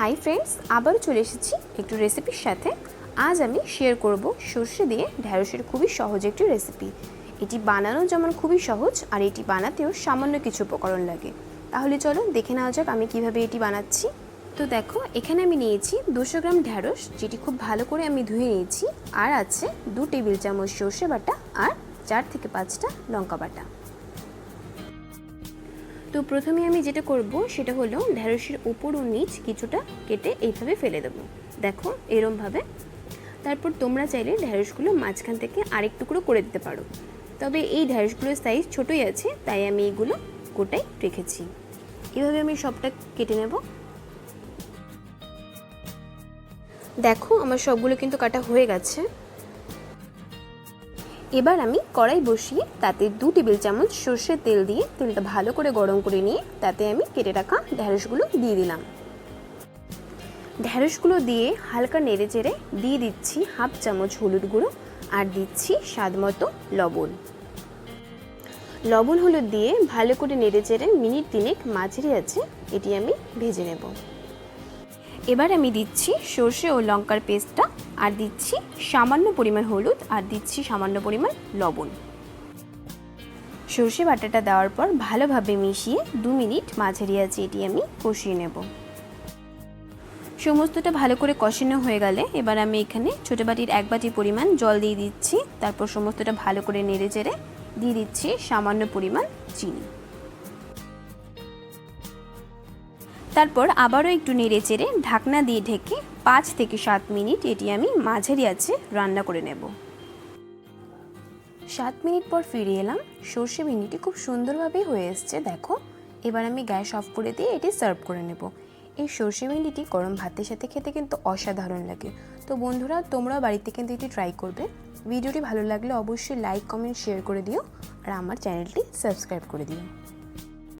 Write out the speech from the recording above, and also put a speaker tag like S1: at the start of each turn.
S1: Hi friends, আবারও চলে এসেছি একটু রেসিপির সাথে। আজ আমি শেয়ার করব সর্ষে দিয়ে ঢ্যাঁড়সের খুবই সহজ একটি রেসিপি। এটি বানানো যেমন খুবই সহজ, আর এটি বানাতেও সামান্য কিছু উপকরণ লাগে। তাহলে চলো দেখে নেওয়া যাক আমি কিভাবে এটি বানাচ্ছি। তো দেখো, এখানে আমি নিয়েছি 200 গ্রাম ঢ্যাঁড়স, যেটি খুব ভালো করে আমি ধুয়ে নিয়েছি। আর আছে 2 টেবিল চামচ সর্ষে বাটা আর 4 থেকে 5টা লঙ্কা বাটা। তো প্রথমে আমি যেটা করব সেটা হলো ঢ্যাঁড়সের উপর ও নিচ কিছুটা কেটে এইভাবে ফেলে দেবো, দেখো এরমভাবে। তারপর তোমরা চাইলে ঢ্যাঁড়সগুলো মাঝখান থেকে আরেক টুকরো করে দিতে পারো, তবে এই ঢ্যাঁড়সগুলোর সাইজ ছোটোই আছে তাই আমি এইগুলো গোটাই রেখেছি। এভাবে আমি সবটা কেটে নেব। দেখো আমার সবগুলো কিন্তু কাটা হয়ে গেছে। এবার আমি কড়াই বসিয়ে তাতে 2 টেবিল চামচ সর্ষের তেল দিয়ে তেলটা ভালো করে গরম করে নিয়ে তাতে আমি কেটে রাখা ঢ্যাঁড়সগুলো দিয়ে দিলাম। ঢ্যাঁড়সগুলো দিয়ে হালকা নেড়ে চেড়ে দিয়ে দিচ্ছি হাফ চামচ হলুদ গুঁড়ো আর দিচ্ছি স্বাদ মতো লবণ। লবণ হলুদ দিয়ে ভালো করে নেড়ে চেড়ে মিনিট 3 মাঝারি আছে এটি আমি ভেজে নেব। এবার আমি দিচ্ছি সর্ষে ও লঙ্কার পেস্টটা, আর দিচ্ছি সামান্য পরিমাণ হলুদ, আর দিচ্ছি সামান্য পরিমাণ লবণ। সর্ষে বাটাটা দেওয়ার পর ভালোভাবে মিশিয়ে 2 মিনিট মাঝারি আছে এটি আমি কষিয়ে নেব। সমস্তটা ভালো করে কষানো হয়ে গেলে এবার আমি এখানে ছোটো বাটির 1 বাটি পরিমাণ জল দিয়ে দিচ্ছি। তারপর সমস্তটা ভালো করে নেড়ে চেড়ে দিয়ে দিচ্ছি সামান্য পরিমাণ চিনি। তারপর আবারও একটু নেড়ে চেড়ে ঢাকনা দিয়ে ঢেকে 5 থেকে 7 মিনিট এটি আমি মাঝারি আঁচে রান্না করে নেব। 7 মিনিট পর ফিরে এলাম। সর্ষে ভিন্ডিটি খুব সুন্দরভাবেই হয়ে এসছে, দেখো। এবার আমি গ্যাস অফ করে দিয়ে এটি সার্ভ করে নেব। এই সর্ষে ভিন্ডিটি গরম ভাতের সাথে খেতে কিন্তু অসাধারণ লাগে। তো বন্ধুরা, তোমরাও বাড়িতে কিন্তু এটি ট্রাই করবে। ভিডিওটি ভালো লাগলে অবশ্যই লাইক, কমেন্ট, শেয়ার করে দিও, আর আমার চ্যানেলটি সাবস্ক্রাইব করে দিও।